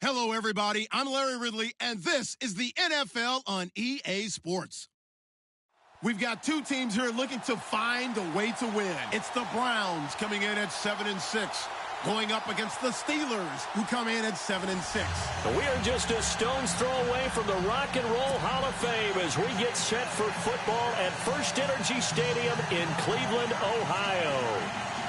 Hello, everybody. I'm Larry Ridley, and this is the NFL on EA Sports. We've got two teams here looking to find a way to win. It's the Browns coming in at 7-6, going up against the Steelers, who come in at 7-6. We are just a stone's throw away from the Rock and Roll Hall of Fame as we get set for football at FirstEnergy Stadium in Cleveland, Ohio.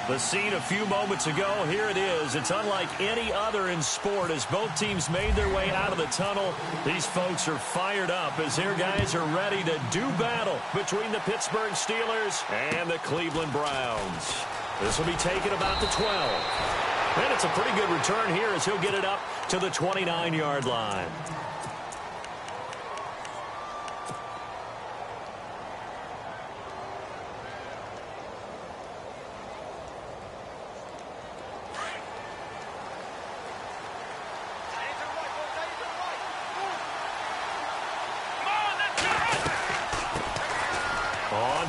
The scene a few moments ago, here it is. It's unlike any other in sport as both teams made their way out of the tunnel. These folks are fired up as their guys are ready to do battle between the Pittsburgh Steelers and the Cleveland Browns. This will be taken about the 12. And it's a pretty good return here as he'll get it up to the 29-yard line.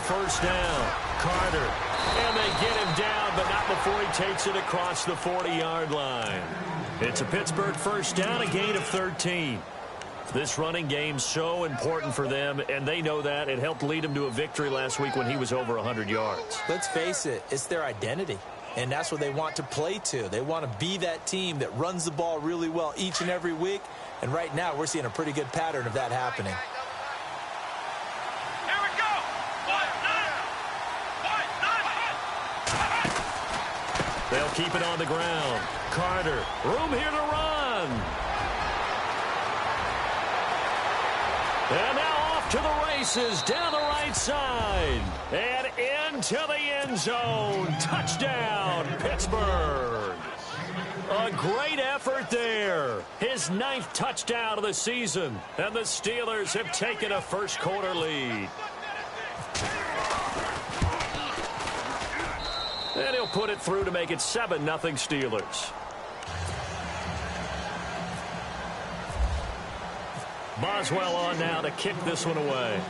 First down, Carter, and they get him down, but not before he takes it across the 40-yard line. It's a Pittsburgh first down, a gain of 13. This running game's so important for them, and they know that. It helped lead them to a victory last week when he was over 100 yards. Let's face it, it's their identity, and that's what they want to play to. They want to be that team that runs the ball really well each and every week, and right now we're seeing a pretty good pattern of that happening. They'll keep it on the ground. Carter, room here to run. And now off to the races, down the right side. And into the end zone. Touchdown, Pittsburgh. A great effort there. His 9th touchdown of the season. And the Steelers have taken a first-quarter lead. And he'll put it through to make it 7-0 Steelers. Boswell on now to kick this one away.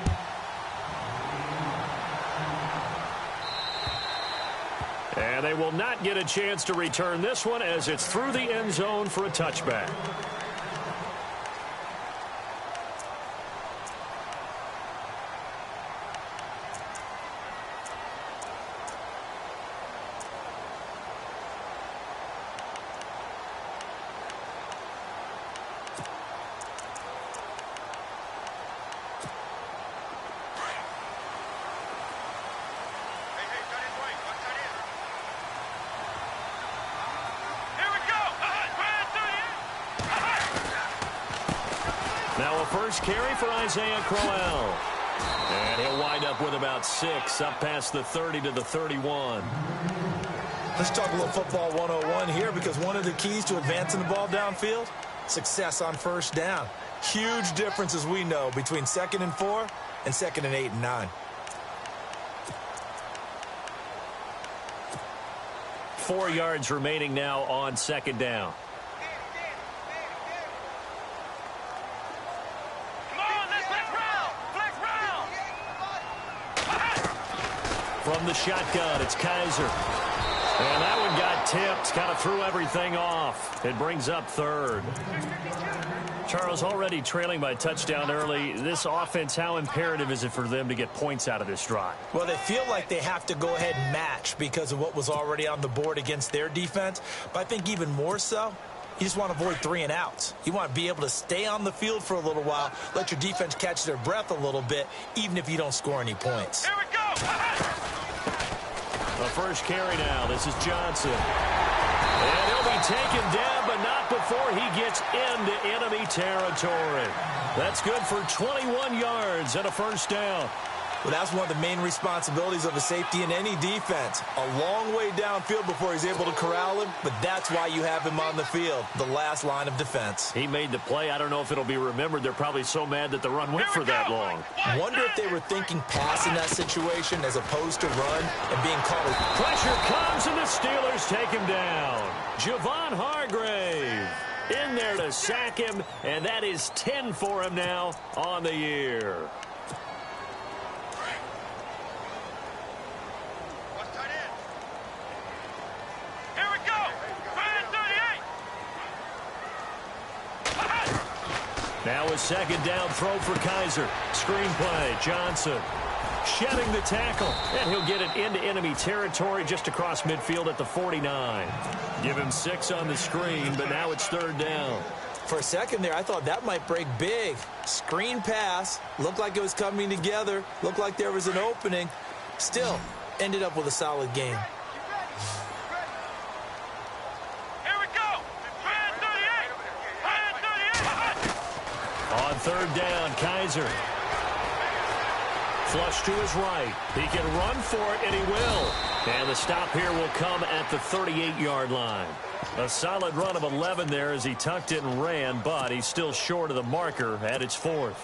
And they will not get a chance to return this one as it's through the end zone for a touchback. Now a first carry for Isaiah Crowell. And he'll wind up with about 6, up past the 30 to the 31. Let's talk a little football 101 here, because one of the keys to advancing the ball downfield, success on first down. Huge difference, as we know, between 2nd and 4 and 2nd and 8 and 9. 4 yards remaining now on 2nd down. From the shotgun, it's Kaiser. And that one got tipped, kind of threw everything off. It brings up 3rd. Charles, already trailing by a touchdown early. This offense, how imperative is it for them to get points out of this drive? Well, they feel like they have to go ahead and match because of what was already on the board against their defense. But I think even more so, you just want to avoid 3 and outs. You want to be able to stay on the field for a little while, let your defense catch their breath a little bit, even if you don't score any points. Here we go! The first carry now. This is Johnson. And he'll be taken down, but not before he gets into enemy territory. That's good for 21 yards and a first down. Well, that's one of the main responsibilities of a safety in any defense. A long way downfield before he's able to corral him, but that's why you have him on the field, the last line of defense. He made the play. I don't know if it'll be remembered. They're probably so mad that the run went for that long. Wonder if they were thinking pass in that situation as opposed to run and being called. Pressure comes, and the Steelers take him down. Javon Hargrave in there to sack him, and that is 10 for him now on the year. a second down throw for Kaiser. Screen play, Johnson shedding the tackle, and he'll get it into enemy territory just across midfield at the 49. Give him 6 on the screen, but now it's third down. For a second there, I thought that might break big. Screen pass, looked like it was coming together, looked like there was an opening. Still, ended up with a solid game. Here we go. On third down, Kaiser. Flush to his right. He can run for it, and he will. And the stop here will come at the 38-yard line. A solid run of 11 there as he tucked it and ran, but he's still short of the marker at its 4th.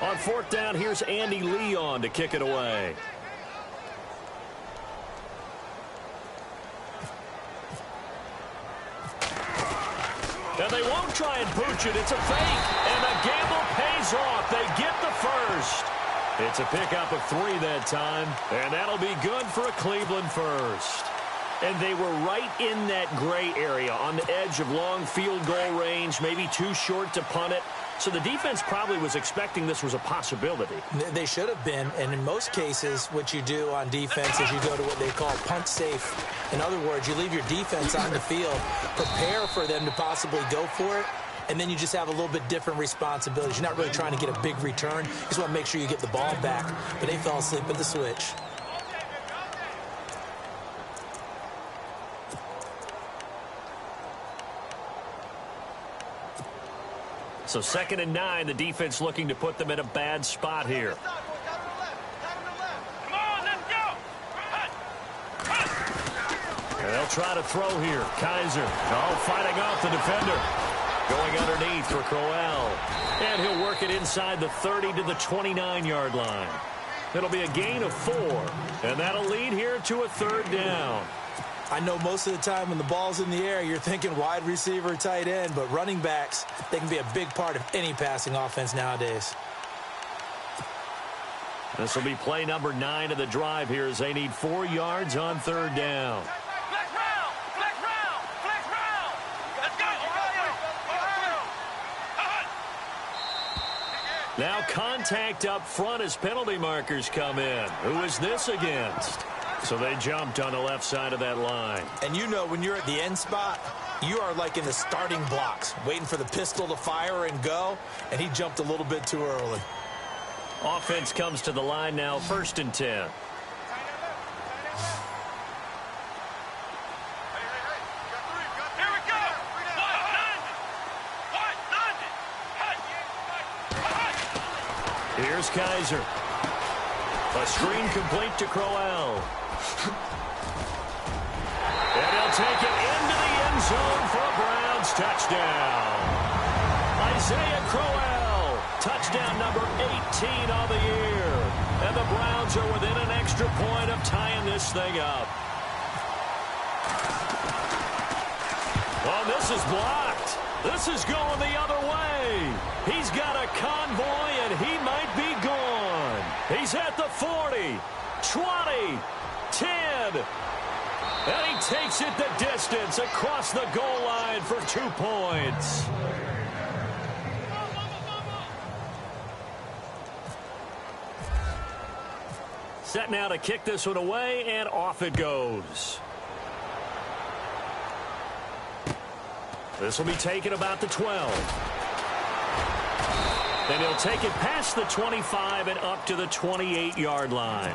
On 4th down, here's Andy Leon to kick it away. And they won't try and pooch it. It's a fake. And the gamble pays off. They get the first. It's a pickup of 3 that time. And that'll be good for a Cleveland first. And they were right in that gray area on the edge of long field goal range, maybe too short to punt it. So the defense probably was expecting this was a possibility. They should have been, and in most cases, what you do on defense is you go to what they call punt safe. In other words, you leave your defense on the field, prepare for them to possibly go for it, and then you just have a little bit different responsibilities. You're not really trying to get a big return. You just want to make sure you get the ball back. But they fell asleep at the switch. So 2nd and 9, the defense looking to put them in a bad spot here. Come on, let's go. And they'll try to throw here. Kaiser, fighting off the defender. Going underneath for Crowell. And he'll work it inside the 30 to the 29-yard line. It'll be a gain of 4. And that'll lead here to a 3rd down. I know most of the time when the ball's in the air, you're thinking wide receiver, tight end, but running backs, they can be a big part of any passing offense nowadays. This will be play number 9 of the drive here as they need 4 yards on 3rd down. Flex round, flex round, flex round. Let's go, Ohio. Now contact up front as penalty markers come in. Who is this against? So they jumped on the left side of that line. And you know when you're at the end spot, you are like in the starting blocks, waiting for the pistol to fire and go, and he jumped a little bit too early. Offense comes to the line now, 1st and 10. Here we go. Here's Kaiser. A screen complete to Crowell. And he'll take it into the end zone for a Browns touchdown. Isaiah Crowell, touchdown number 18 on the year. And the Browns are within an extra point of tying this thing up. Oh, this is blocked. This is going the other way. He's got a convoy, and he might be gone. He's at the 40, 20, 10. And he takes it the distance across the goal line for 2 points. Set now to kick this one away, and off it goes. This will be taken about the 12. And he'll take it past the 25 and up to the 28-yard line.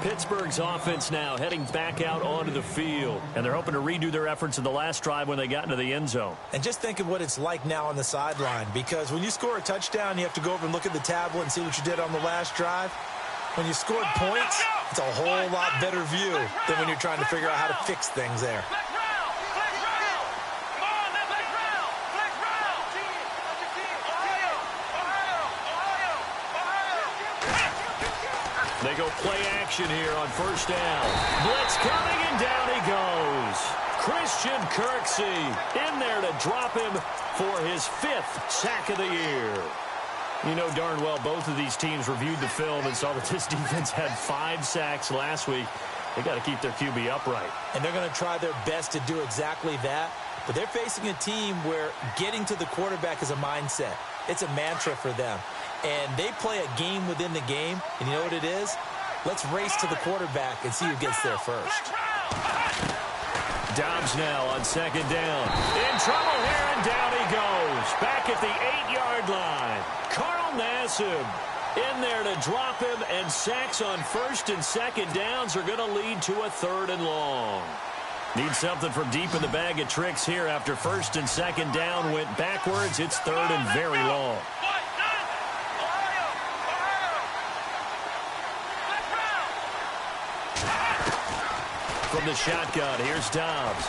Pittsburgh's offense now heading back out onto the field. And they're hoping to redo their efforts in the last drive when they got into the end zone. And just think of what it's like now on the sideline. Because when you score a touchdown, you have to go over and look at the tablet and see what you did on the last drive. When you scored points, it's a whole lot better view than when you're trying to figure out how to fix things there. They go play action here on 1st down. Blitz coming, and down he goes. Christian Kirksey in there to drop him for his 5th sack of the year. You know darn well both of these teams reviewed the film and saw that this defense had 5 sacks last week. They got to keep their QB upright. And they're going to try their best to do exactly that. but they're facing a team where getting to the quarterback is a mindset. It's a mantra for them. And they play a game within the game, and you know what it is? Let's race to the quarterback and see who gets there first. Dobbs now on second down. In trouble here, and down he goes. Back at the 8-yard line. Carl Nassib in there to drop him, and sacks on first and second downs are going to lead to a 3rd and long. Need something from deep in the bag of tricks here after first and second down went backwards. It's 3rd and very long. From the shotgun, here's Dobbs.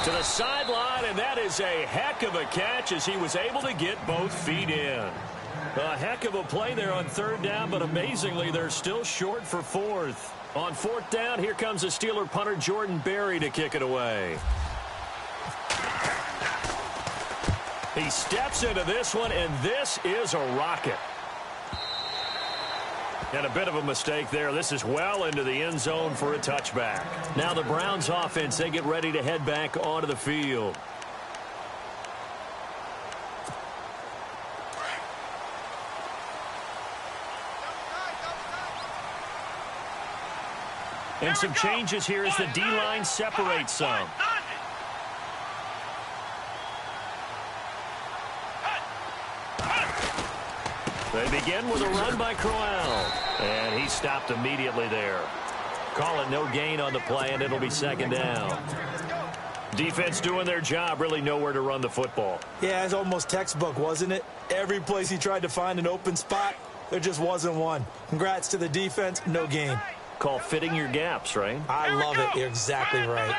To the sideline, and that is a heck of a catch as he was able to get both feet in. A heck of a play there on 3rd down, but amazingly, they're still short for 4th. On 4th down, here comes the Steeler punter Jordan Berry to kick it away. He steps into this one, and this is a rocket. And a bit of a mistake there. This is well into the end zone for a touchback. Now the Browns offense, they get ready to head back onto the field. And some changes here as the D-line separates some. They begin with a run by Crowell. And he stopped immediately there. Call it no gain on the play, and it'll be second down. Defense doing their job, really nowhere to run the football. Yeah, it's almost textbook, wasn't it? Every place he tried to find an open spot, there just wasn't one. Congrats to the defense, no gain. Call fitting your gaps, right? I love it. You're exactly right.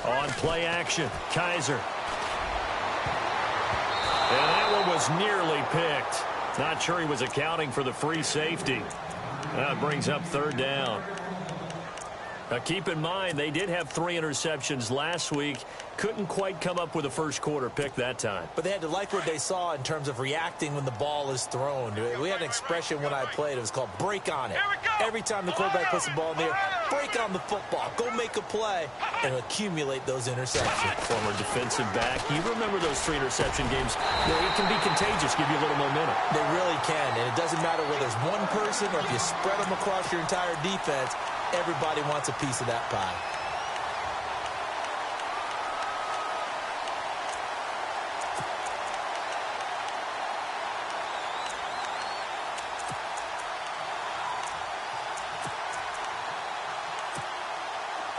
On play action, Kaiser. And that one was nearly picked. Not sure he was accounting for the free safety. That brings up 3rd down. Now keep in mind, they did have 3 interceptions last week. Couldn't quite come up with a first quarter pick that time. But they had to like what they saw in terms of reacting when the ball is thrown. We had an expression when I played. It was called break on it. Every time the quarterback puts the ball in the air, break on the football. Go make a play and accumulate those interceptions. Former defensive back. You remember those 3 interception games. You know, it can be contagious, give you a little momentum. They really can. And it doesn't matter whether it's one person or if you spread them across your entire defense. Everybody wants a piece of that pie.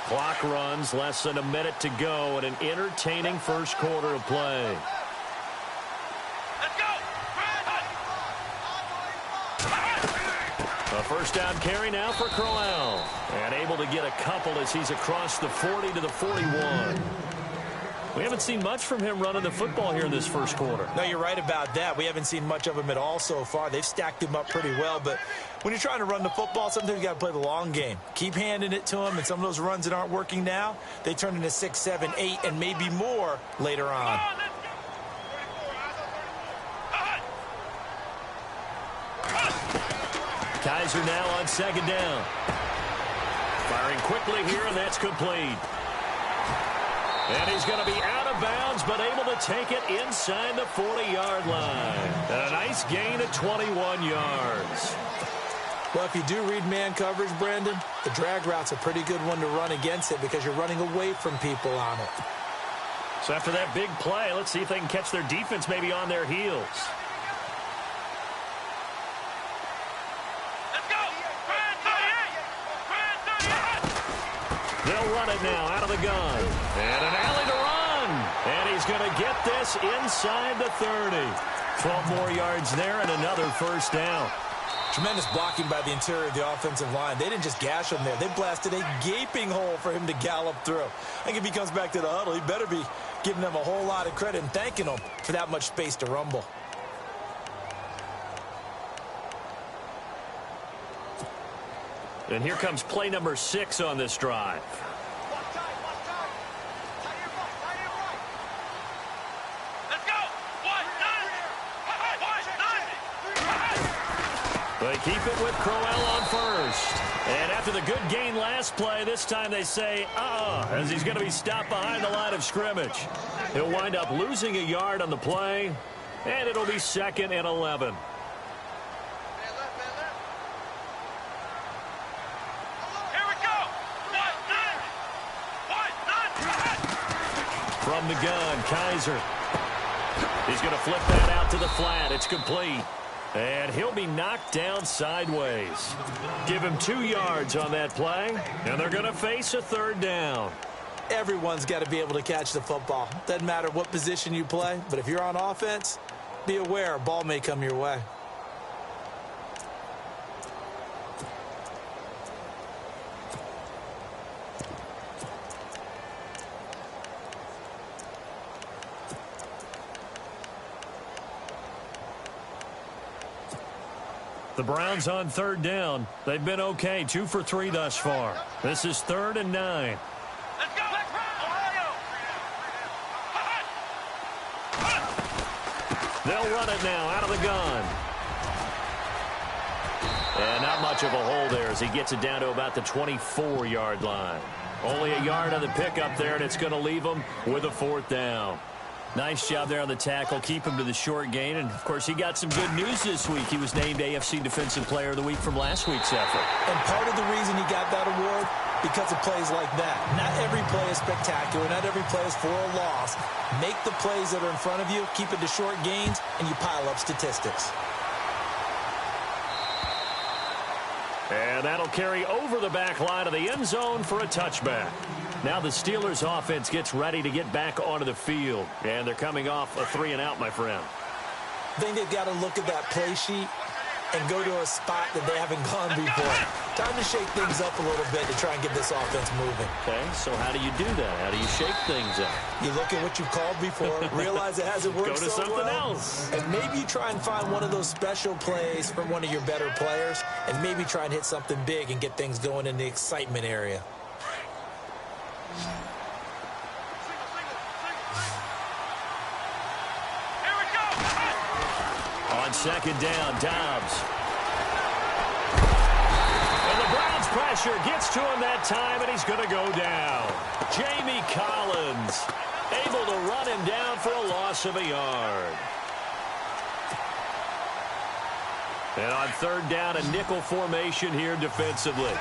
Clock runs, less than a minute to go, and an entertaining first quarter of play. A first down carry now for Crowell. And able to get a couple as he's across the 40 to the 41. We haven't seen much from him running the football here in this first quarter. No, you're right about that. We haven't seen much of him at all so far. They've stacked him up pretty well. But when you're trying to run the football, sometimes you got to play the long game. Keep handing it to him, and some of those runs that aren't working now, they turn into 6, 7, 8, and maybe more later on. Kaiser now on second down. Firing quickly here, and that's complete. And he's going to be out of bounds, but able to take it inside the 40-yard line. And a nice gain of 21 yards. Well, if you do read man coverage, Brandon, the drag route's a pretty good one to run against it because you're running away from people on it. So after that big play, let's see if they can catch their defense maybe on their heels. They'll run it now out of the gun. And an alley to run. And he's going to get this inside the 30. 12 more yards there and another first down. Tremendous blocking by the interior of the offensive line. They didn't just gash him there. They blasted a gaping hole for him to gallop through. I think if he comes back to the huddle, he better be giving them a whole lot of credit and thanking them for that much space to rumble. And here comes play number 6 on this drive. They keep it with Crowell on first. And after the good gain last play, this time they say, as he's going to be stopped behind the line of scrimmage. He'll wind up losing a yard on the play, and it'll be 2nd and 11. From the gun, Kaiser. He's going to flip that out to the flat. It's complete. And he'll be knocked down sideways. Give him 2 yards on that play, and they're going to face a 3rd down. Everyone's got to be able to catch the football. Doesn't matter what position you play, but if you're on offense, be aware a ball may come your way. The Browns on 3rd down. They've been okay, 2 for 3 thus far. This is 3rd and 9. Let's go. Ohio. They'll run it now out of the gun. And not much of a hole there as he gets it down to about the 24-yard line. Only a yard on the pickup there, and it's going to leave him with a 4th down. Nice job there on the tackle. Keep him to the short gain. And, of course, he got some good news this week. He was named AFC Defensive Player of the Week from last week's effort. And part of the reason he got that award, because of plays like that. Not every play is spectacular. Not every play is for a loss. Make the plays that are in front of you, keep it to short gains, and you pile up statistics. And that'll carry over the back line of the end zone for a touchback. Now the Steelers offense gets ready to get back onto the field. And they're coming off a 3-and-out, my friend. I think they've got to look at that play sheet and go to a spot that they haven't gone before. Time to shake things up a little bit to try and get this offense moving. Okay, so how do you do that? How do you shake things up? You look at what you've called before, realize it hasn't worked Go to so something well, else. and maybe you try and find one of those special plays from one of your better players, and maybe try and hit something big and get things going in the excitement area. On 2nd down, Dobbs. And the Browns pressure gets to him that time, and he's going to go down. Jamie Collins able to run him down for a loss of a yard. And on 3rd down, a nickel formation here defensively.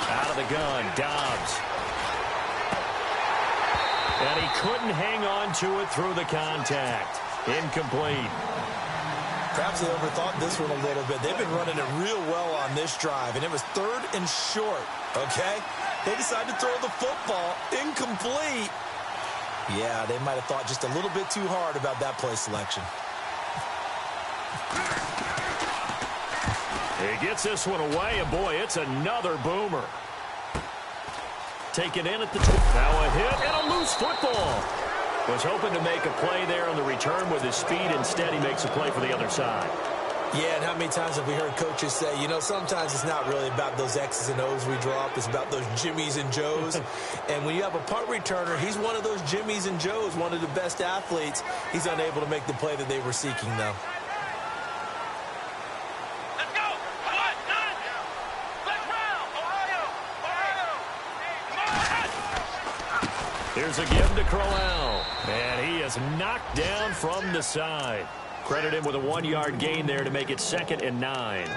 Out of the gun, Dobbs. And he couldn't hang on to it through the contact. Incomplete. Perhaps they overthought this one a little bit. They've been running it real well on this drive, and it was 3rd and short, okay? They decided to throw the football. Incomplete. Yeah, they might have thought just a little bit too hard about that play selection. He gets this one away, and boy, it's another boomer. Taken in at the 12. Now a hit and a loose football. Was hoping to make a play there on the return with his speed. Instead, he makes a play for the other side. Yeah, and how many times have we heard coaches say, you know, sometimes it's not really about those X's and O's we drop. It's about those Jimmies and Joes. And when you have a punt returner, he's one of those Jimmies and Joes, one of the best athletes. He's unable to make the play that they were seeking, though. Here's a give to Crowell. And he is knocked down from the side. Credit him with a 1-yard gain there to make it 2nd and 9.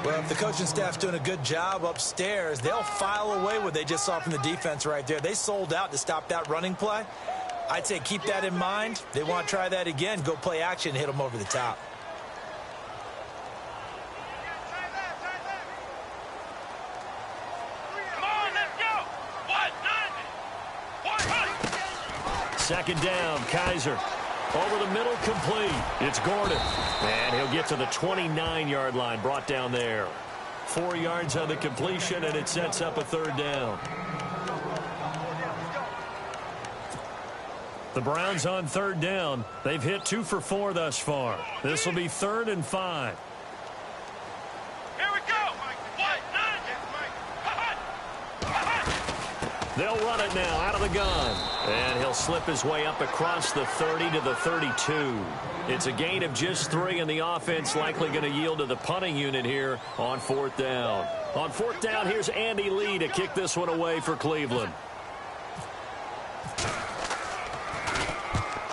Well, if the coaching staff's doing a good job upstairs, they'll file away what they just saw from the defense right there. They sold out to stop that running play. I'd say keep that in mind. They want to try that again. Go play action and hit them over the top. Second down, Kaiser. Over the middle, complete. It's Gordon. And he'll get to the 29-yard line, brought down there. 4 yards on the completion, and it sets up a 3rd down. The Browns on 3rd down. They've hit 2 for 4 thus far. This will be 3rd and 5. They'll run it now out of the gun. And he'll slip his way up across the 30 to the 32. It's a gain of just 3, and the offense likely going to yield to the punting unit here on 4th down. On 4th down, here's Andy Lee to kick this one away for Cleveland.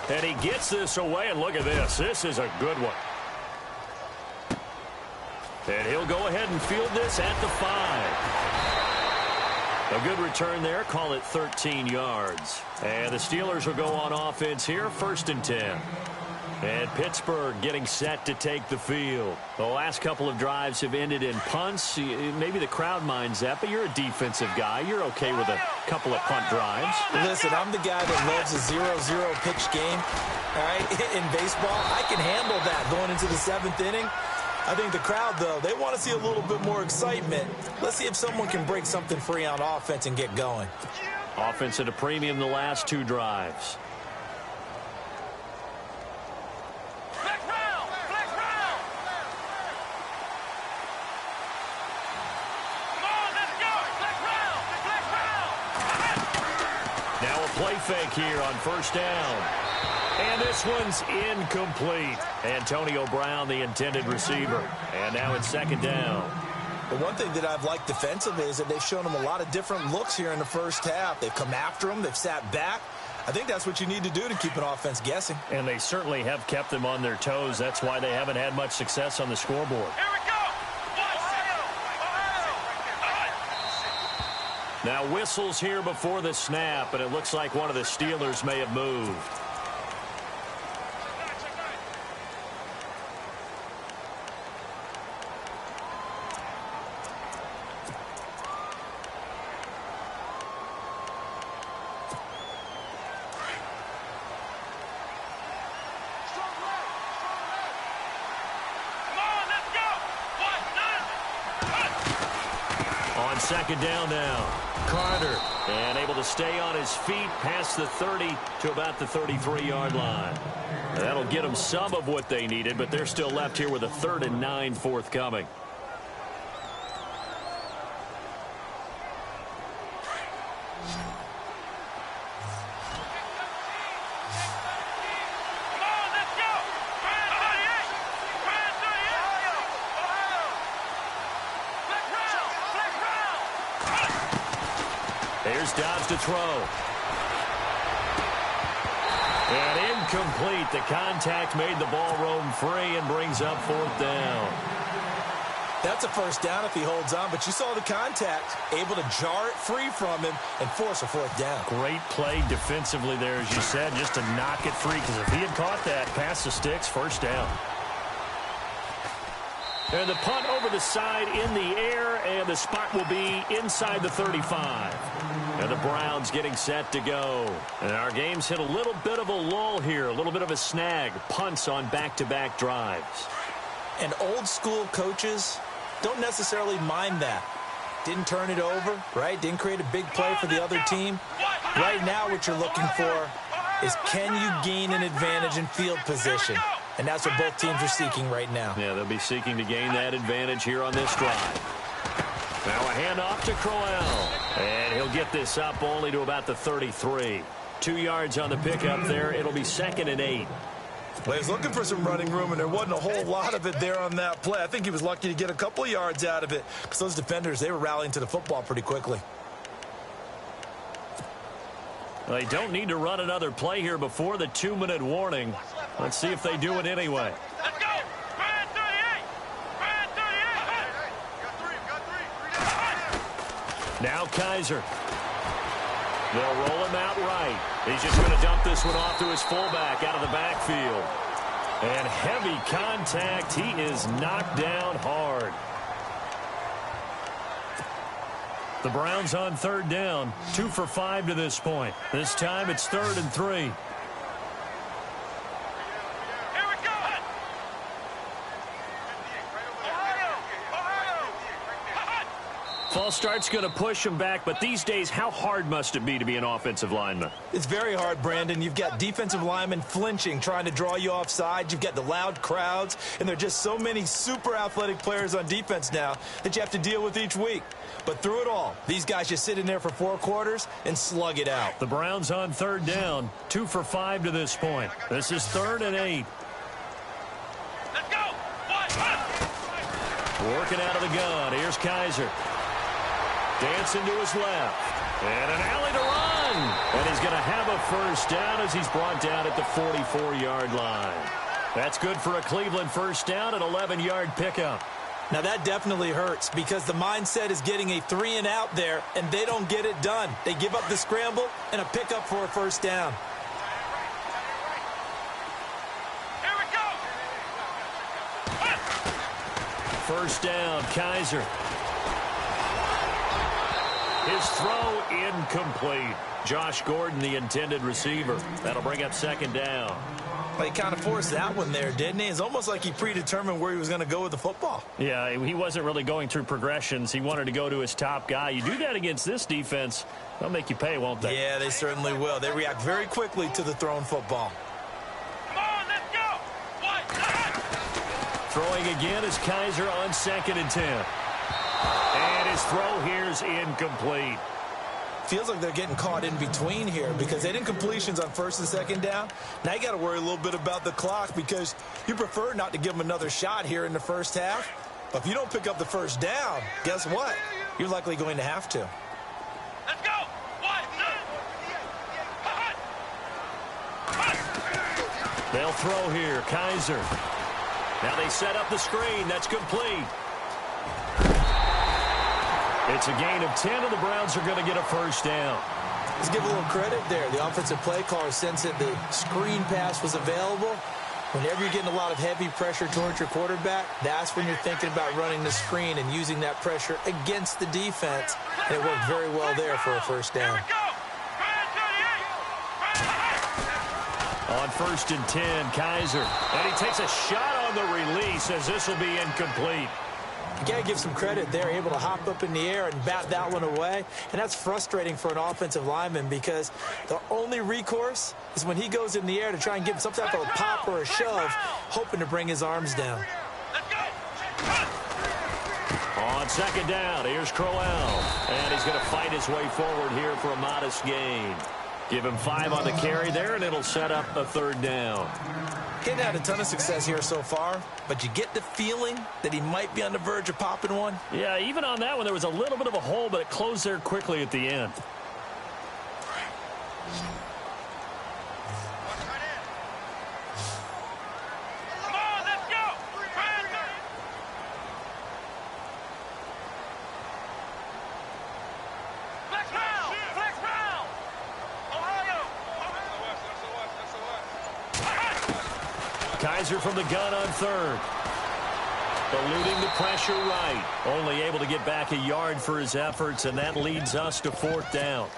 And he gets this away, and look at this. This is a good one. And he'll go ahead and field this at the 5. A good return there. Call it 13 yards. And the Steelers will go on offense here, 1st and 10. And Pittsburgh getting set to take the field. The last couple of drives have ended in punts. Maybe the crowd minds that, but you're a defensive guy. You're okay with a couple of punt drives. Listen, I'm the guy that loves a 0-0 pitch game. All right, in baseball, I can handle that going into the 7th inning. I think the crowd, though, they want to see a little bit more excitement. Let's see if someone can break something free on offense and get going. Offense at a premium the last 2 drives. Flex round! Flex round! Come on, let's go! Flex round! Flex round! Now a play fake here on 1st down. And this one's incomplete. Antonio Brown, the intended receiver. And now it's 2nd down. The one thing that I've liked defensively is that they've shown him a lot of different looks here in the first half. They've come after him. They've sat back. I think that's what you need to do to keep an offense guessing. And they certainly have kept them on their toes. That's why they haven't had much success on the scoreboard. Here we go! Now whistles here before the snap, and it looks like one of the Steelers may have moved. On 2nd down now, Carter, and able to stay on his feet past the 30 to about the 33-yard line. That'll get them some of what they needed, but they're still left here with a 3rd and 9 forthcoming. Here's Dobbs to throw. And incomplete. The contact made the ball roam free and brings up 4th down. That's a 1st down if he holds on, but you saw the contact, able to jar it free from him and force a 4th down. Great play defensively there, as you said, just to knock it free, because if he had caught that, past the sticks, 1st down. And the punt over the side in the air, and the spot will be inside the 35. And the Browns getting set to go. And our game's hit a little bit of a lull here, a little bit of a snag. Punts on back-to-back drives. And old-school coaches don't necessarily mind that. Didn't turn it over, right? Didn't create a big play for the other team. Right now what you're looking for is, can you gain an advantage in field position? And that's what both teams are seeking right now. Yeah, they'll be seeking to gain that advantage here on this drive. Now a handoff to Crowell. And he'll get this up only to about the 33. 2 yards on the pickup there. It'll be 2nd and 8. Well, he was looking for some running room, and there wasn't a whole lot of it there on that play. I think he was lucky to get a couple of yards out of it, because those defenders, they were rallying to the football pretty quickly. They don't need to run another play here before the 2-minute warning. Let's see if they do it anyway. Let's go! Brand 38! Brand 38! Now Kaiser. They'll roll him out right. He's just going to dump this one off to his fullback out of the backfield. And heavy contact. He is knocked down hard. The Browns on 3rd down. 2 for 5 to this point. This time it's 3rd and 3. Here we go! False start's going to push him back, but these days, how hard must it be to be an offensive lineman? It's very hard, Brandon. You've got defensive linemen flinching, trying to draw you offside. You've got the loud crowds, and there are just so many super athletic players on defense now that you have to deal with each week. But through it all, these guys just sit in there for 4 quarters and slug it out. The Browns on 3rd down, 2 for 5 to this point. This is 3rd and 8. Let's go. Working out of the gun. Here's Kaiser. Dancing to his left. And an alley to run. And he's going to have a first down as he's brought down at the 44-yard line. That's good for a Cleveland first down, an 11-yard pickup. Now, that definitely hurts because the mindset is getting a 3-and-out there, and they don't get it done. They give up the scramble and a pickup for a first down. Here we go. First down, Kaiser. His throw incomplete. Josh Gordon, the intended receiver. That'll bring up 2nd down. Well, he kind of forced that one there, didn't he? It's almost like he predetermined where he was going to go with the football. Yeah, he wasn't really going through progressions. He wanted to go to his top guy. You do that against this defense, they'll make you pay, won't they? Yeah, they certainly will. They react very quickly to the thrown football. Come on, let's go. Throwing again is Kaiser on 2nd and 10. And his throw here is incomplete. Feels like they're getting caught in between here because they didn't completions on 1st and 2nd down. Now you got to worry a little bit about the clock because you prefer not to give them another shot here in the first half. But if you don't pick up the first down, guess what? You're likely going to have to. Let's go. They'll throw here. Kaiser. Now they set up the screen. That's complete. It's a gain of 10, and the Browns are going to get a first down. Let's give a little credit there. The offensive play caller sensed that the screen pass was available. Whenever you're getting a lot of heavy pressure towards your quarterback, that's when you're thinking about running the screen and using that pressure against the defense. And it worked very well there for a first down. On 1st and 10, Kaiser. And he takes a shot on the release as this will be incomplete. You got to give some credit there, able to hop up in the air and bat that one away. And that's frustrating for an offensive lineman because the only recourse is when he goes in the air to try and give some type of a pop or a shove, hoping to bring his arms down. On 2nd down, here's Crowell. And he's going to fight his way forward here for a modest gain. Give him 5 on the carry there, and it'll set up a 3rd down. He hadn't had a ton of success here so far, but you get the feeling that he might be on the verge of popping one. Yeah, even on that one, there was a little bit of a hole, but it closed there quickly at the end. Come on, let's go. Flex round. Flex round. Ohio. Kaiser from the gun on 3rd. Eluding the pressure right. Only able to get back a yard for his efforts, and that leads us to 4th down.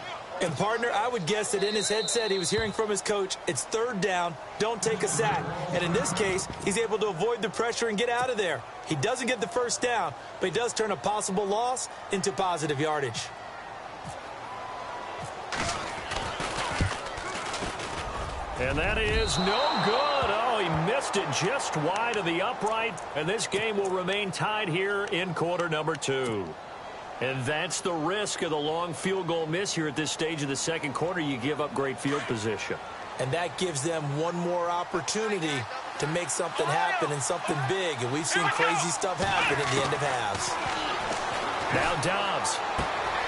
And, partner, I would guess that in his headset he was hearing from his coach, it's 3rd down, don't take a sack. And in this case, he's able to avoid the pressure and get out of there. He doesn't get the first down, but he does turn a possible loss into positive yardage. And that is no good. Oh, he missed it just wide of the upright. And this game will remain tied here in quarter number 2. And that's the risk of the long field goal miss here at this stage of the second quarter. You give up great field position. And that gives them one more opportunity to make something happen and something big. And we've seen crazy stuff happen at the end of halves. Now Dobbs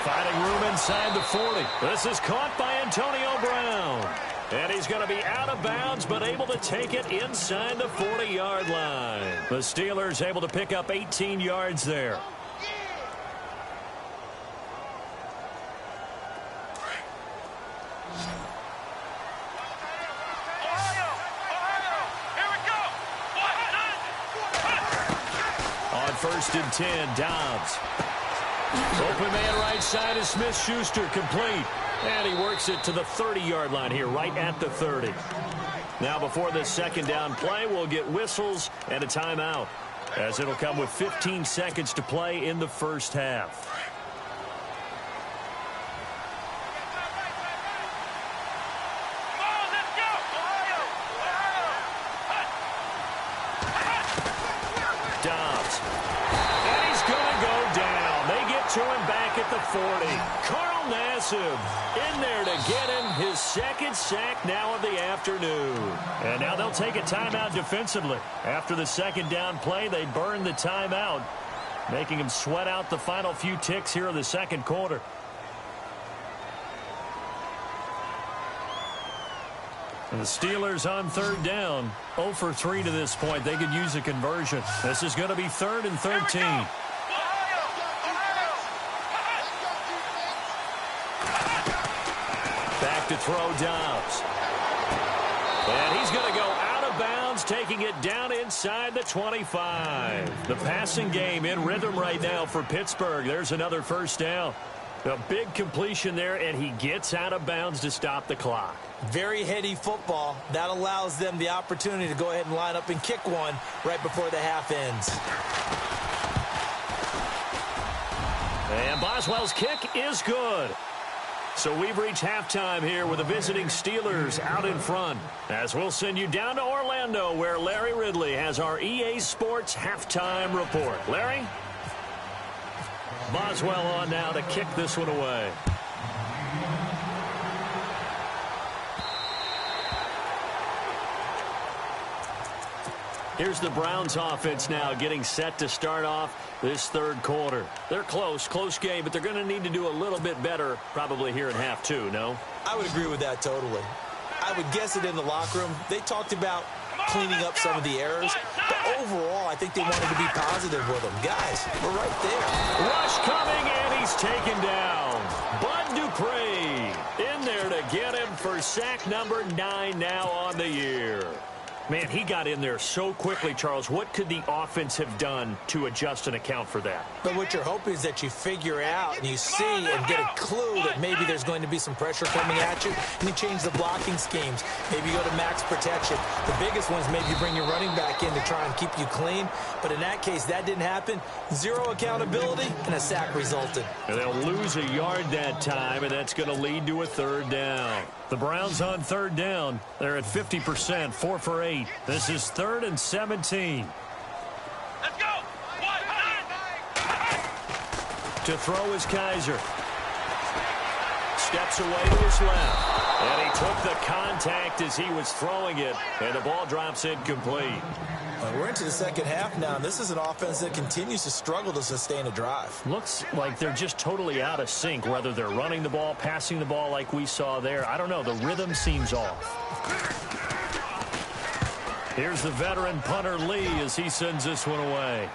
finding room inside the 40. This is caught by Antonio Brown. And he's going to be out of bounds, but able to take it inside the 40-yard line. The Steelers able to pick up 18 yards there. On 1st and 10, Dobbs. Open man right side is Smith-Schuster, complete. And he works it to the 30-yard line here, right at the 30. Now, before this second down play, we'll get whistles and a timeout, as it'll come with 15 seconds to play in the first half. 40. Carl Nassib in there to get him his second sack now of the afternoon. And now they'll take a timeout defensively. After the second down play, they burn the timeout, making him sweat out the final few ticks here in the second quarter. And the Steelers on third down, 0 for 3 to this point. They could use a conversion. This is going to be 3rd and 13. Back to throw Dobbs. And he's going to go out of bounds, taking it down inside the 25. The passing game in rhythm right now for Pittsburgh. There's another first down. A big completion there, and he gets out of bounds to stop the clock. Very heady football. That allows them the opportunity to go ahead and line up and kick one right before the half ends. And Boswell's kick is good. So we've reached halftime here with the visiting Steelers out in front. As we'll send you down to Orlando, where Larry Ridley has our EA Sports halftime report. Larry? Boswell on now to kick this one away. Here's the Browns offense now getting set to start off this third quarter. They're close game, but they're going to need to do a little bit better probably here in half two, no? I would agree with that totally. I would guess it in the locker room. They talked about cleaning up some of the errors, but overall, I think they wanted to be positive with them. Guys, we're right there. Rush coming, and he's taken down. Bud Dupree in there to get him for sack number 9 now on the year. Man, he got in there so quickly, Charles. What could the offense have done to adjust and account for that? But what you're hoping is that you figure out and you see and get a clue that maybe there's going to be some pressure coming at you, and you change the blocking schemes. Maybe you go to max protection. The biggest one is maybe you bring your running back in to try and keep you clean. But in that case, that didn't happen. Zero accountability, and a sack resulted. And they'll lose a yard that time, and that's going to lead to a third down. The Browns on third down. They're at 50%, 4 for 8. This is 3rd and 17. Let's go. To throw is Kaiser. Steps away to his left. And he took the contact as he was throwing it. And the ball drops incomplete. We're into the second half now. This is an offense that continues to struggle to sustain a drive. Looks like they're just totally out of sync, whether they're running the ball, passing the ball like we saw there. I don't know. The rhythm seems off. Here's the veteran punter Lee as he sends this one away.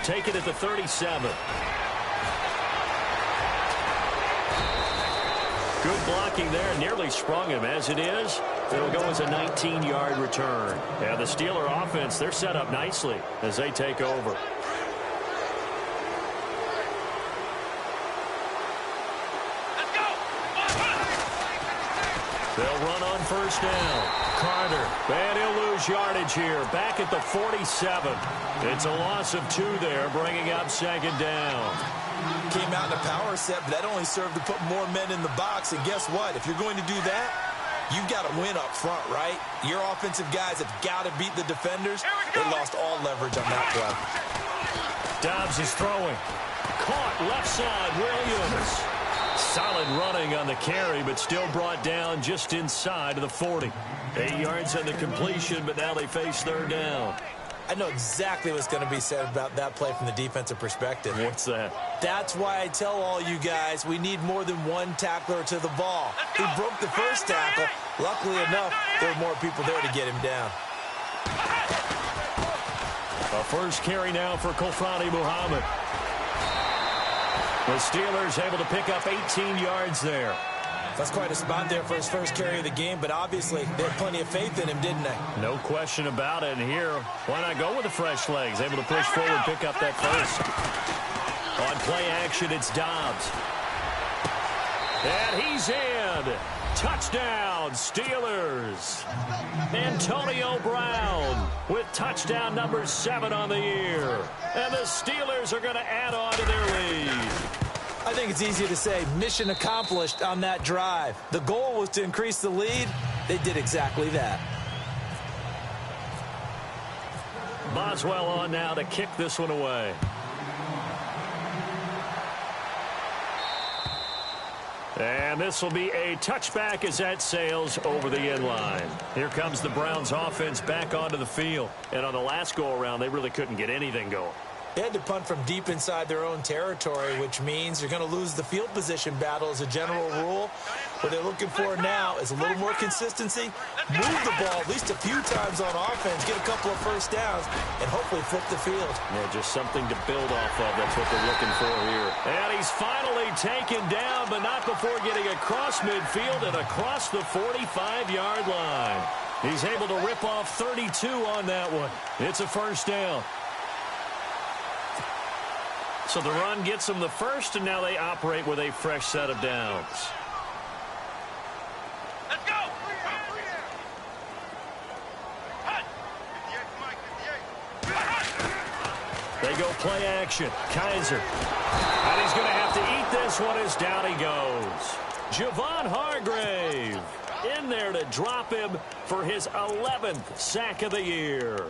Take it at the 37. Good blocking there. Nearly sprung him. As it is, it'll go as a 19-yard return. And the Steeler offense, they're set up nicely as they take over. Let's go. They'll run on first down. Carter, and he'll lose yardage here. Back at the 47. It's a loss of 2 there, bringing up second down. Came out in a power set, but that only served to put more men in the box. And guess what? If you're going to do that, you've got to win up front, right? Your offensive guys have got to beat the defenders. They lost all leverage on that play. Dobbs is throwing. Caught left side, Williams. Solid running on the carry, but still brought down just inside of the 40. 8 yards on the completion, but now they face third down. I know exactly what's going to be said about that play from the defensive perspective. What's that? That's why I tell all you guys we need more than one tackler to the ball. He broke the first tackle. Luckily enough, there were more people there to get him down. A first carry now for Kofrani Muhammad. The Steelers able to pick up 18 yards there. That's quite a spot there for his first carry of the game, but obviously they had plenty of faith in him, didn't they? No question about it. And here, why not go with the fresh legs? Able to push forward, pick up that first. On play action, it's Dobbs. And he's in. Touchdown, Steelers. Antonio Brown with touchdown number 7 on the year. And the Steelers are going to add on to their lead. I think it's easy to say mission accomplished on that drive. The goal was to increase the lead. They did exactly that. Boswell on now to kick this one away. And this will be a touchback as that sails over the end line. Here comes the Browns offense back onto the field. And on the last go-around, they really couldn't get anything going. They had to punt from deep inside their own territory, which means you're going to lose the field position battle as a general rule. What they're looking for now is a little more consistency, move the ball at least a few times on offense, get a couple of first downs, and hopefully flip the field. Yeah, just something to build off of. That's what they're looking for here. And he's finally taken down, but not before getting across midfield and across the 45-yard line. He's able to rip off 32 on that one. It's a first down. So the run gets them the first, and now they operate with a fresh set of downs. Let's go! They go play action. Kaiser. And he's going to have to eat this one as down he goes. Javon Hargrave in there to drop him for his 11th sack of the year.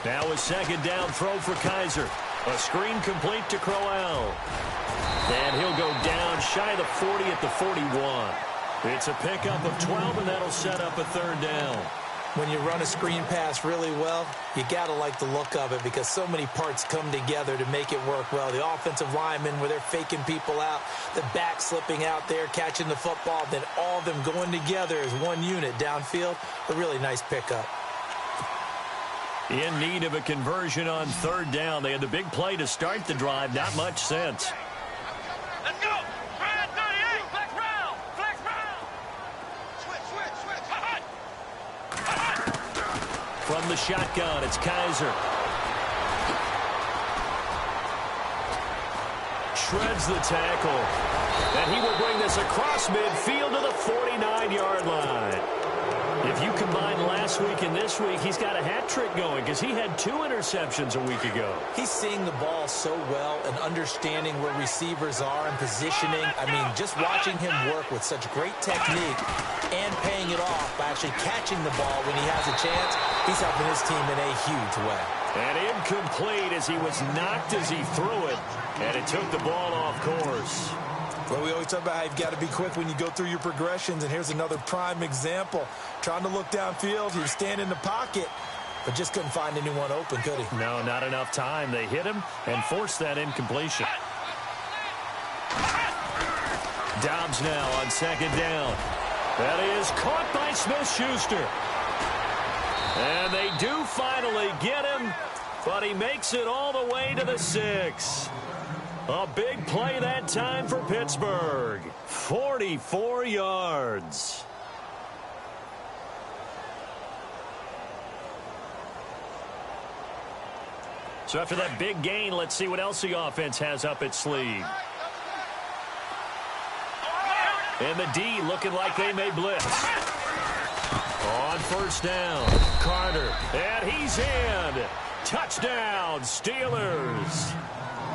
Now a second down throw for Kaiser. A screen complete to Crowell. And he'll go down shy of the 40 at the 41. It's a pickup of 12, and that'll set up a third down. When you run a screen pass really well, you got to like the look of it because so many parts come together to make it work well. The offensive linemen, where they're faking people out, the back slipping out there, catching the football, then all of them going together as one unit downfield. A really nice pickup. In need of a conversion on third down. They had the big play to start the drive. Not much sense. Let's go! 38! Flex round! Flex round! Switch! From the shotgun, it's Kaiser. Shreds the tackle. And he will bring this across midfield to the 49-yard line. If you combine last week and this week, he's got a hat trick going because he had 2 interceptions a week ago. He's seeing the ball so well and understanding where receivers are and positioning. I mean, just watching him work with such great technique and paying it off by actually catching the ball when he has a chance, he's helping his team in a huge way. And incomplete as he was knocked as he threw it, and it took the ball off course. Well, we always talk about how you've got to be quick when you go through your progressions, and here's another prime example. Trying to look downfield, he was standing in the pocket, but just couldn't find anyone open, could he? No, not enough time. They hit him and forced that incompletion. Dobbs now on second down. That is caught by Smith-Schuster. And they do finally get him, but he makes it all the way to the 6. A big play that time for Pittsburgh. 44 yards. So after that big gain, let's see what else the offense has up its sleeve. And the D looking like they may blitz. On first down, Carter. And he's in. Touchdown, Steelers.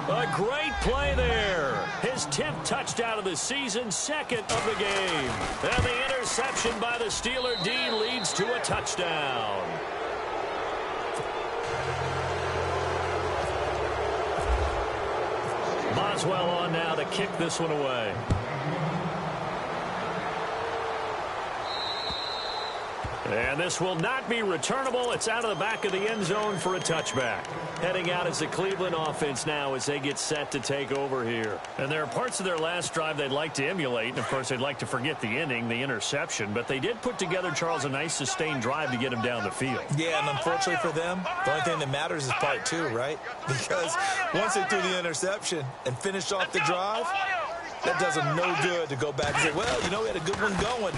A great play there. His 10th touchdown of the season, 2nd of the game. And the interception by the Steeler D leads to a touchdown. Boswell on now to kick this one away. And this will not be returnable. It's out of the back of the end zone for a touchback. Heading out is the Cleveland offense now as they get set to take over here. And there are parts of their last drive they'd like to emulate. And, of course, they'd like to forget the inning, the interception. But they did put together, Charles, a nice sustained drive to get him down the field. Yeah, and unfortunately for them, the only thing that matters is part 2, right? Because once they threw the interception and finished off the drive, that does them no good to go back and say, well, you know, we had a good one going.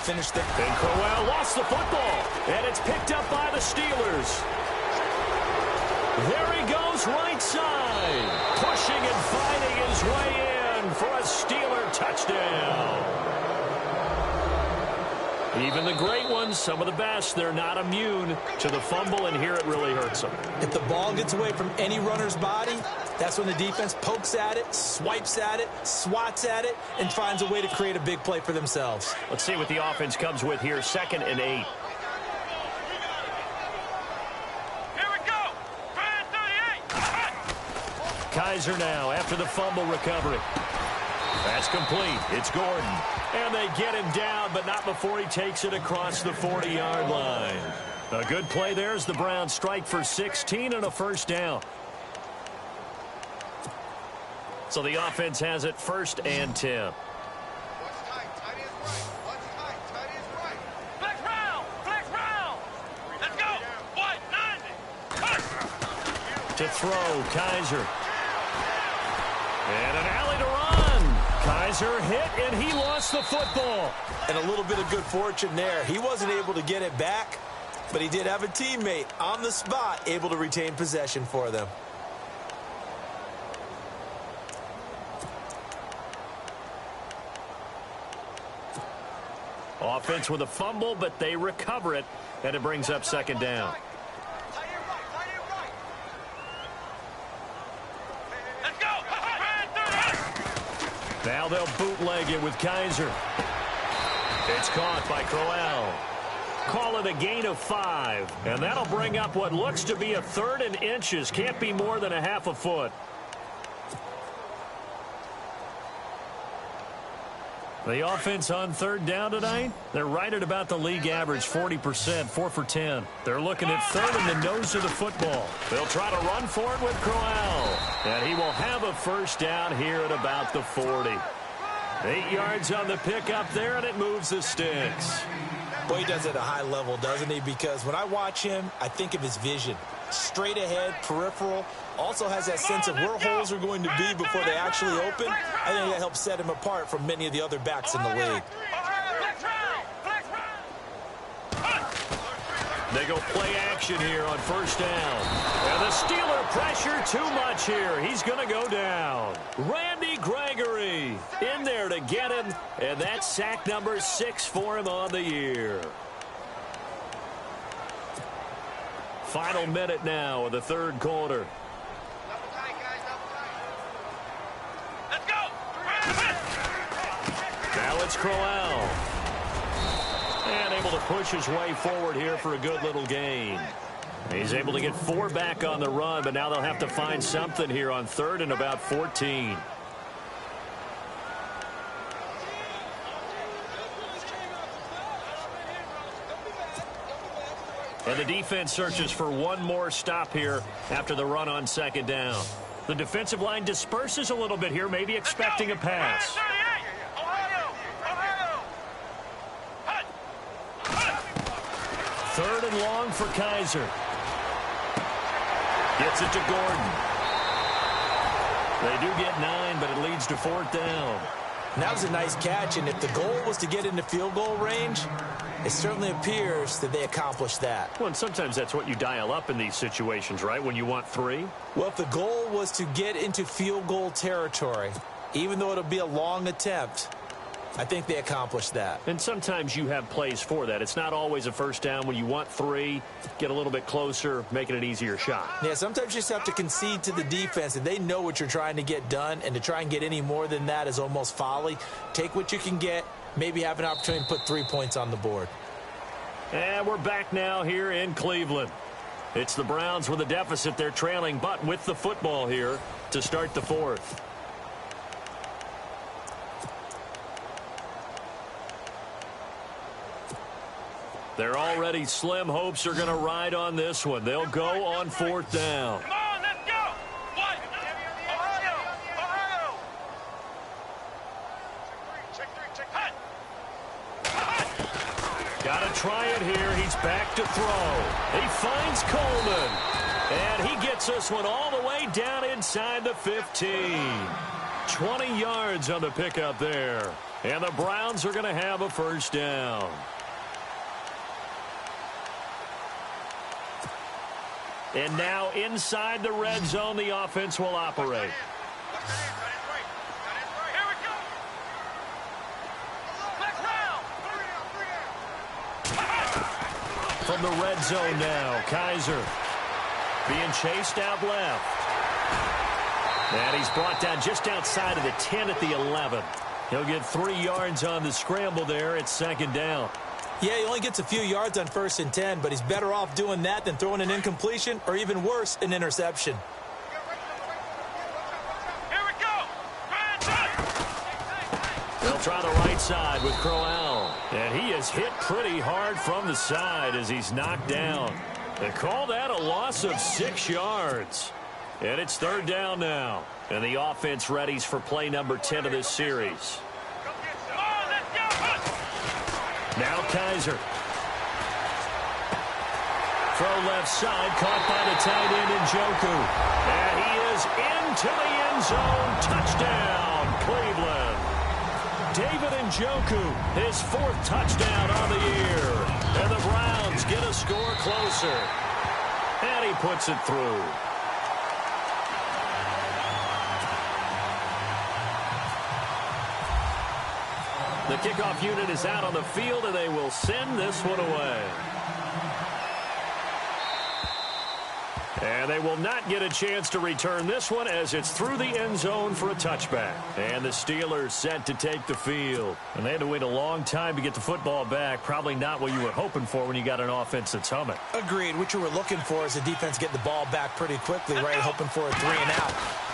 Finish the... And Crowell lost the football, and it's picked up by the Steelers. There he goes right side, pushing and fighting his way in for a Steeler touchdown. Even the great ones, some of the best, they're not immune to the fumble, and here it really hurts them. If the ball gets away from any runner's body, that's when the defense pokes at it, swipes at it, swats at it, and finds a way to create a big play for themselves. Let's see what the offense comes with here, 2nd and 8. Here we go. Try 38. Kaiser now after the fumble recovery. That's complete. It's Gordon. And they get him down, but not before he takes it across the 40-yard line. A good play there as the Browns strike for 16 and a first down. So the offense has it 1st and 10. Flex round. Flex round. Let's go. White 90. To throw, Kaiser. And an alley to run. Kaiser hit, and he lost the football. And a little bit of good fortune there. He wasn't able to get it back, but he did have a teammate on the spot able to retain possession for them. Offense with a fumble, but they recover it, and it brings up 2nd down. Let's go. Now they'll bootleg it with Kaiser. It's caught by Crowell. Call it a gain of 5, and that'll bring up what looks to be a 3rd and inches. Can't be more than a half a foot. The offense on 3rd down tonight, they're right at about the league average, 40%, 4 for 10. They're looking at 3rd in the nose of the football. They'll try to run for it with Crowell. And he will have a first down here at about the 40. 8 yards on the pickup there, and it moves the sticks. Boy, he does it at a high level, doesn't he? Because when I watch him, I think of his vision. Straight ahead, peripheral. Also has that sense of where holes are going to be before they actually open. I think that helps set him apart from many of the other backs in the league. They go play action here on 1st down. And the Steeler pressure too much here. He's going to go down. Randy Gregory in there to get him. And that's sack number 6 for him on the year. Final minute now of the 3rd quarter. Let's go. Now it's Crowell. And able to push his way forward here for a good little gain. He's able to get 4 back on the run, but now they'll have to find something here on 3rd and about 14. And the defense searches for one more stop here after the run on 2nd down. The defensive line disperses a little bit here, maybe expecting a pass. 3rd and long for Kaiser. Gets it to Gordon. They do get 9, but it leads to 4th down. And that was a nice catch, and if the goal was to get into field goal range, it certainly appears that they accomplished that. Well, and sometimes that's what you dial up in these situations, right, when you want 3? Well, if the goal was to get into field goal territory, even though it'll be a long attempt, I think they accomplished that. And sometimes you have plays for that. It's not always a first down. When you want 3, get a little bit closer, making it an easier shot. Yeah, sometimes you just have to concede to the defense, and they know what you're trying to get done, and to try and get any more than that is almost folly. Take what you can get, maybe have an opportunity to put 3 points on the board. And we're back now here in Cleveland. It's the Browns with a deficit. They're trailing, but with the football here to start the 4th. They're already slim hopes are going to ride on this one. They'll go on 4th down. Come on, let's go. What? Ohio. Check three. Got to try it here. He's back to throw. He finds Coleman. And he gets this one all the way down inside the 15. 20 yards on the pickup there. And the Browns are going to have a first down. And now inside the red zone, the offense will operate. Here we go. Flex round. from the red zone now. Kaiser being chased out left. And he's brought down just outside of the 10 at the 11. He'll get 3 yards on the scramble there. It's second down. Yeah, he only gets a few yards on 1st and 10, but he's better off doing that than throwing an incompletion or even worse, an interception. Here we go. They'll try the right side with Crowell. And he is hit pretty hard from the side as he's knocked down. They call that a loss of 6 yards. And it's third down now. And the offense readies for play number 10 of this series. Come on, let's go. Now Kaiser. Throw left side, caught by the tight end Njoku. And he is into the end zone. Touchdown, Cleveland. David Njoku, his 4th touchdown on the year. And the Browns get a score closer. And he puts it through. The kickoff unit is out on the field, and they will send this one away. And they will not get a chance to return this one as it's through the end zone for a touchback. And the Steelers set to take the field. And they had to wait a long time to get the football back. Probably not what you were hoping for when you got an offense that's humming. Agreed. What you were looking for is the defense getting the ball back pretty quickly, right? Hoping for a 3 and out.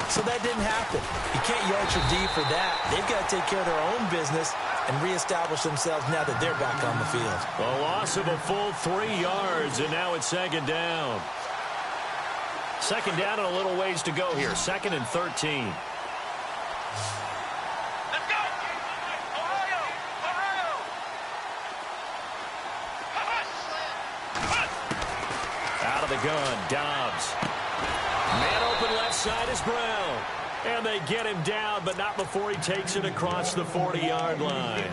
So that didn't happen. You can't yell at your D for that. They've got to take care of their own business and reestablish themselves now that they're back on the field. A loss of a full 3 yards, and now it's second down. Second down and a little ways to go here. 2nd and 13. Let's go. Ohio. Out of the gun, Dobbs. Man open left side is Brown. And they get him down, but not before he takes it across the 40-yard line.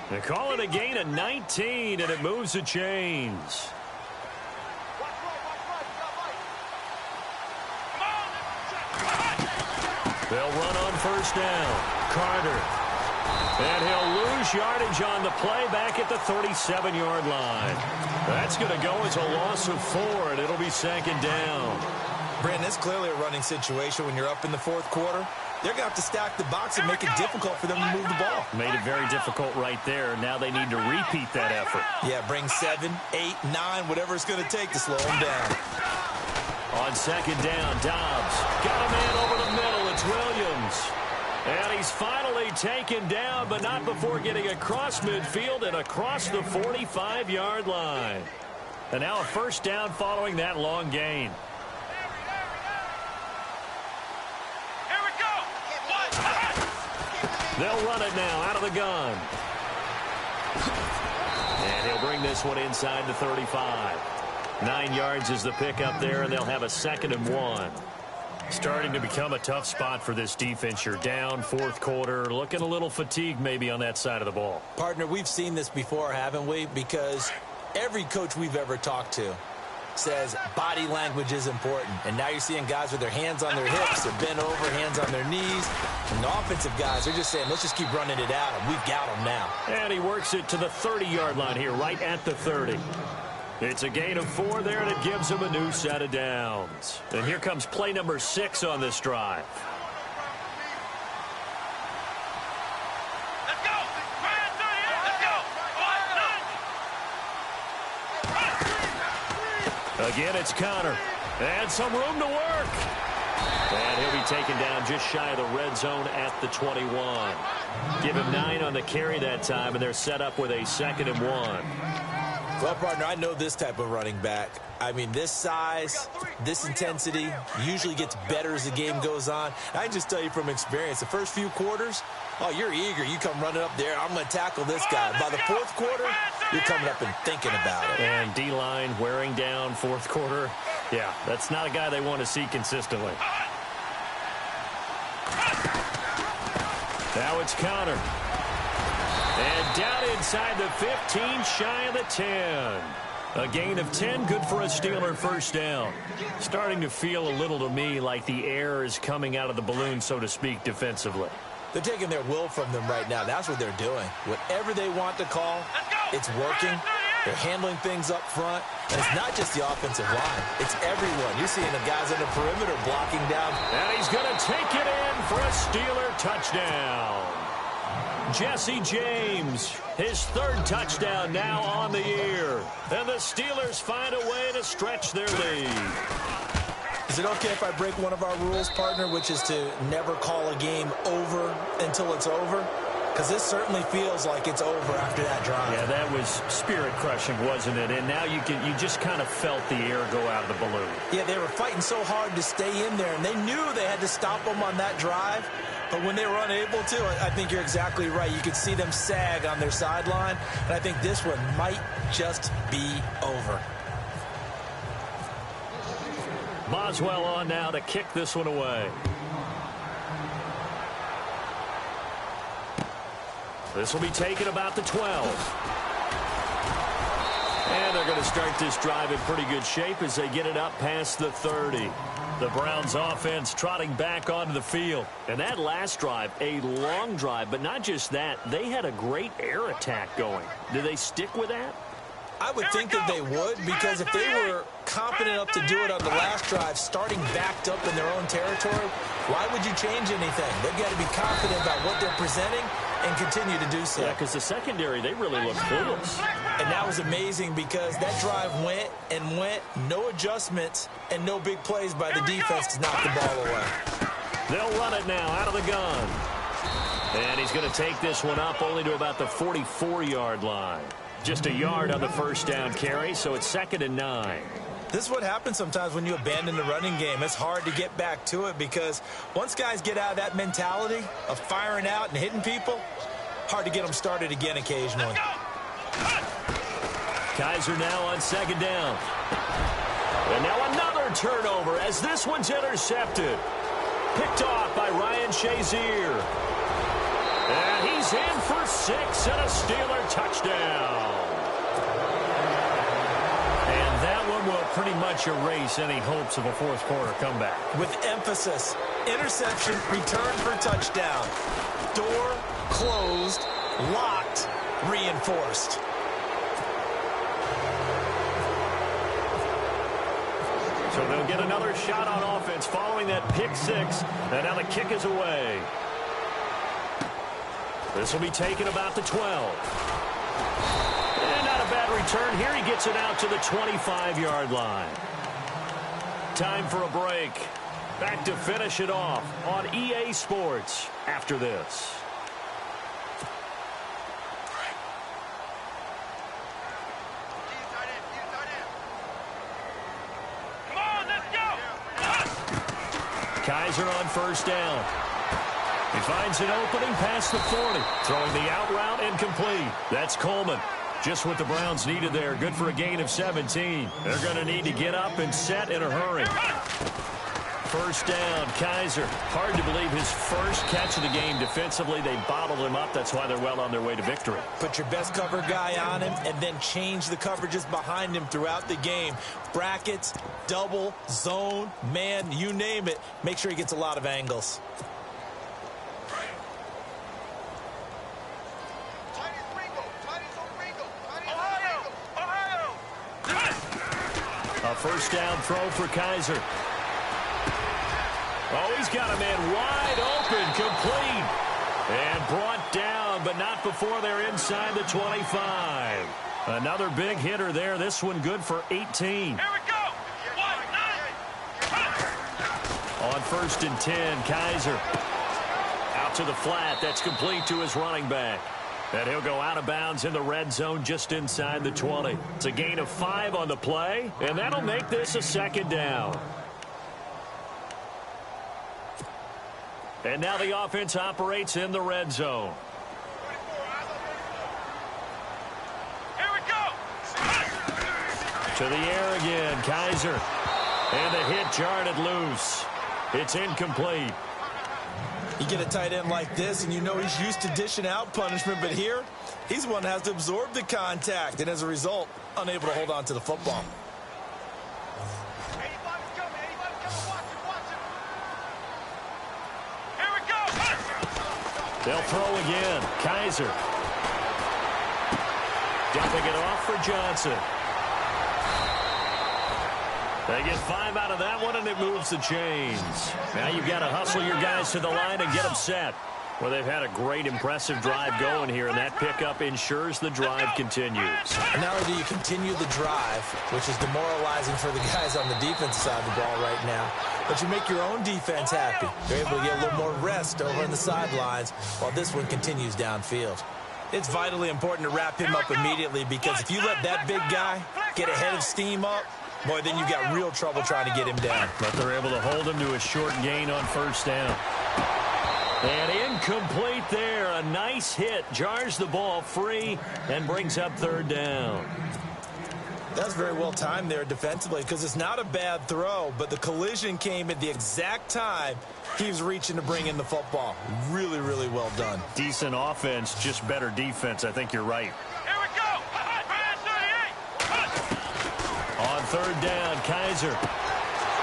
They call it a gain of 19, and it moves the chains. They'll run on first down. Carter. And he'll lose yardage on the play back at the 37-yard line. That's going to go as a loss of 4, and it'll be second down. Brandon, it's clearly a running situation when you're up in the 4th quarter. They're going to have to stack the box and make it difficult for them to move the ball. Made it very difficult right there. Now they need to repeat that effort. Yeah, bring 7, 8, 9, whatever it's going to take to slow them down. On second down, Dobbs got a man over the middle. It's Williams. And he's finally taken down, but not before getting across midfield and across the 45-yard line. And now a first down following that long gain. Here we go. They'll run it now out of the gun. And he'll bring this one inside the 35. 9 yards is the pickup there, and they'll have a 2nd and 1. Starting to become a tough spot for this defense. You're down 4th quarter, looking a little fatigued maybe on that side of the ball. Partner, we've seen this before, haven't we? Because every coach we've ever talked to says body language is important. And now you're seeing guys with their hands on their hips, they're bent over, hands on their knees. And the offensive guys, they're just saying, let's just keep running it out, and we've got them now. And he works it to the 30-yard line here, right at the 30. It's a gain of 4 there, and it gives him a new set of downs. And here comes play number 6 on this drive. Let's go. Let's go. Again, it's Connor. And some room to work. And he'll be taken down just shy of the red zone at the 21. Give him 9 on the carry that time, and they're set up with a 2nd and 1. Well, partner, I know this type of running back. I mean, this size, this intensity usually gets better as the game goes on. I can just tell you from experience, the first few quarters, oh, you're eager. You come running up there, I'm going to tackle this guy. By the 4th quarter, you're coming up and thinking about it. And D-line wearing down 4th quarter. Yeah, that's not a guy they want to see consistently. Now it's Connor. And down inside the 15, shy of the 10. A gain of 10, good for a Steeler first down. Starting to feel a little to me like the air is coming out of the balloon, so to speak, defensively. They're taking their will from them right now. That's what they're doing. Whatever they want to call, it's working. They're handling things up front. And it's not just the offensive line. It's everyone. You're seeing the guys on the perimeter blocking down. And he's going to take it in for a Steeler touchdown. Jesse James, his third touchdown now on the year. And the Steelers find a way to stretch their lead. Is it okay if I break one of our rules, partner, which is to never call a game over until it's over? Because this certainly feels like it's over after that drive. Yeah, that was spirit-crushing, wasn't it? And now you just kind of felt the air go out of the balloon. Yeah, they were fighting so hard to stay in there, and they knew they had to stop them on that drive. But when they were unable to, I think you're exactly right. You could see them sag on their sideline, and I think this one might just be over. Boswell on now to kick this one away. This will be taken about the 12. And they're going to start this drive in pretty good shape as they get it up past the 30. The Browns offense trotting back onto the field. And that last drive, a long drive, but not just that. They had a great air attack going. Do they stick with that? I would think that they would, because if they were confident enough to do it on the last drive, starting backed up in their own territory, why would you change anything? They've got to be confident about what they're presenting and continue to do so. Yeah, because the secondary, they really look clueless. And that was amazing because that drive went and went, no adjustments, and no big plays by the defense to knock the ball away. They'll run it now out of the gun. And he's going to take this one up only to about the 44-yard line. Just a yard on the first down carry, so it's 2nd and 9. This is what happens sometimes when you abandon the running game. It's hard to get back to it because once guys get out of that mentality of firing out and hitting people, hard to get them started again occasionally. Kaiser now on 2nd down. And now another turnover as this one's intercepted. Picked off by Ryan Shazier. And he's in for 6 and a Steeler touchdown. And that one will pretty much erase any hopes of a fourth quarter comeback. With emphasis, interception, return for touchdown. Door closed, locked, reinforced. So they'll get another shot on offense following that pick 6. And now the kick is away. This will be taken about the 12. And not a bad return here. He gets it out to the 25-yard line. Time for a break. Back to finish it off on EA Sports after this. Come on, let's go! Kaiser on first down. He finds an opening past the 40. Throwing the out route incomplete. That's Coleman. Just what the Browns needed there. Good for a gain of 17. They're going to need to get up and set in a hurry. First down, Kaiser. Hard to believe his first catch of the game defensively. They bottled him up. That's why they're well on their way to victory. Put your best cover guy on him and then change the coverages behind him throughout the game. Brackets, double, zone, man, you name it. Make sure he gets a lot of angles. A first down throw for Kaiser. Oh, he's got a man wide open, complete. And brought down, but not before they're inside the 25. Another big hitter there. This one good for 18. Here we go! 1-9! On 1st and 10, Kaiser. Out to the flat. That's complete to his running back. And he'll go out of bounds in the red zone just inside the 20. It's a gain of 5 on the play, and that'll make this a 2nd down. And now the offense operates in the red zone. Here we go! To the air again, Kaiser. And the hit jarred loose. It's incomplete. You get a tight end like this, and you know he's used to dishing out punishment, but here, he's the one that has to absorb the contact, and as a result, unable to hold on to the football. Anybody's coming, watch him. Here we go! They'll throw again. Kaiser. Dumping it off for Johnson. They get 5 out of that one, and it moves the chains. Now you've got to hustle your guys to the line and get them set. Well, they've had a great, impressive drive going here, and that pickup ensures the drive continues. And not only do you continue the drive, which is demoralizing for the guys on the defensive side of the ball right now, but you make your own defense happy. You're able to get a little more rest over on the sidelines while this one continues downfield. It's vitally important to wrap him up immediately, because if you let that big guy get ahead of steam up, boy, then you've got real trouble trying to get him down. But they're able to hold him to a short gain on first down. And incomplete there. A nice hit. Jars the ball free and brings up third down. That's very well timed there defensively, because it's not a bad throw, but the collision came at the exact time he was reaching to bring in the football. Really, really well done. Decent offense, just better defense. I think you're right. Here we go. On third down, Kaiser.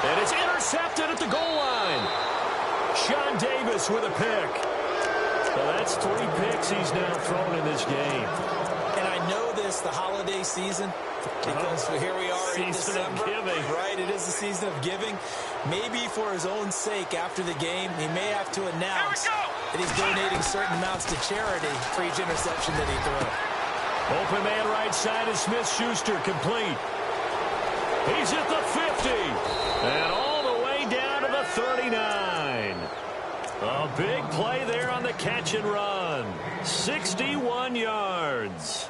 And it's intercepted at the goal line. Sean Davis with a pick. Well, that's 3 picks he's now thrown in this game. And I know this, the holiday season, because here we are in December. Right, it is the season of giving. Maybe for his own sake, after the game, he may have to announce that he's donating certain amounts to charity for each interception that he threw. Open man right side is Smith-Schuster, complete. He's at the 50. And all the way down to the 39. A big play there on the catch and run. 61 yards.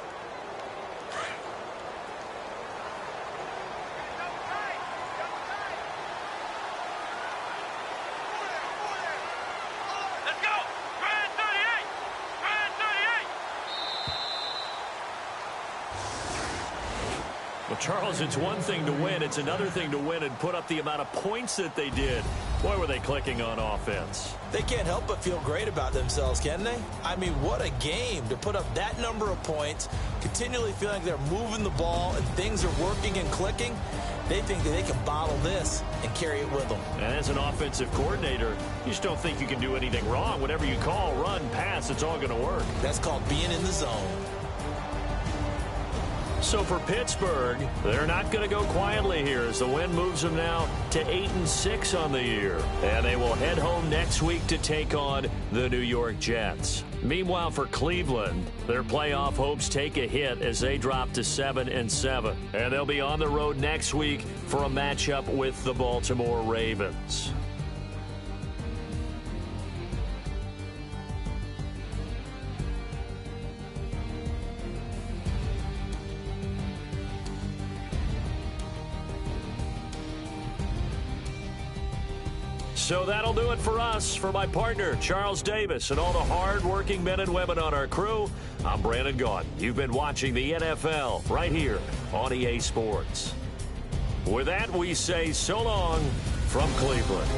Let's go. Grand 38. Grand 38. Well, Charles, it's one thing to win. It's another thing to win and put up the amount of points that they did. Boy, were they clicking on offense. They can't help but feel great about themselves, can they? I mean, what a game to put up that number of points, continually feeling like they're moving the ball and things are working and clicking. They think that they can bottle this and carry it with them. And as an offensive coordinator, you just don't think you can do anything wrong. Whatever you call, run, pass, it's all going to work. That's called being in the zone. So for Pittsburgh, they're not going to go quietly here as the win moves them now to 8-6 on the year. And they will head home next week to take on the New York Jets. Meanwhile, for Cleveland, their playoff hopes take a hit as they drop to 7-7. And they'll be on the road next week for a matchup with the Baltimore Ravens. So that'll do it for us. For my partner, Charles Davis, and all the hard-working men and women on our crew, I'm Brandon Gaudin. You've been watching the NFL right here on EA Sports. With that, we say so long from Cleveland.